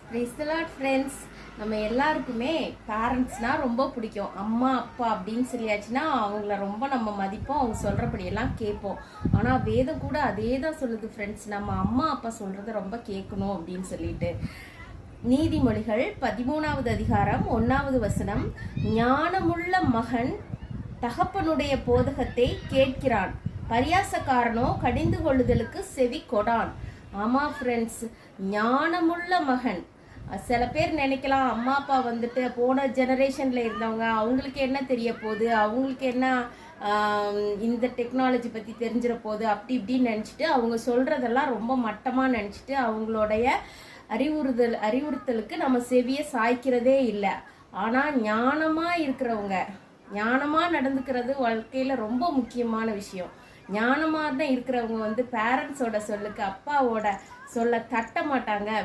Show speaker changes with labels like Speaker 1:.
Speaker 1: Praise the Lord friends. நம்ம எல்லாருக்குமே பேரண்ட்ஸ்னால் ரொம்ப பிடிக்கும். அம்மா அப்பா அப்படின்னு சொல்லியாச்சுன்னா அவங்கள ரொம்ப நம்ம மதிப்போம், அவங்க சொல்கிறபடியெல்லாம் கேட்போம். ஆனால் வேதம் கூட அதே தான் சொல்லுது ஃப்ரெண்ட்ஸ், நம்ம அம்மா அப்பா சொல்கிறத ரொம்ப கேட்கணும் அப்படின்னு சொல்லிட்டு. நீதிமொழிகள் 13வது அதிகாரம் 1வது வசனம், ஞானமுள்ள மகன் தகப்பனுடைய போதகத்தை கேட்கிறான், பரியாசக்காரனோ கடிந்து கொள்ளுதலுக்கு செவி கொடான். ஆமா ஃப்ரெண்ட்ஸ், ஞானமுள்ள மகன். சில பேர் நினைக்கலாம், அம்மா அப்பா வந்துட்டு போன ஜெனரேஷன்ல இருந்தவங்க, அவங்களுக்கு என்ன தெரிய போகுது, அவங்களுக்கு என்ன இந்த டெக்னாலஜி பற்றி தெரிஞ்சிட போகுது அப்படி இப்படின்னு நினச்சிட்டு அவங்க சொல்கிறதெல்லாம் ரொம்ப மட்டமாக நினச்சிட்டு அவங்களுடைய அறிவுறுத்தலுக்கு நம்ம செவியை சாய்க்கிறதே இல்லை. ஆனால் ஞானமாக இருக்கிறவங்க, ஞானமாக நடந்துக்கிறது வாழ்க்கையில் ரொம்ப முக்கியமான விஷயம். ஞானமாக தான் இருக்கிறவங்க பேரண்ட்ஸோட சொல்லுக்கு, அப்பாவோட சொல்ல தட்ட மாட்டாங்க.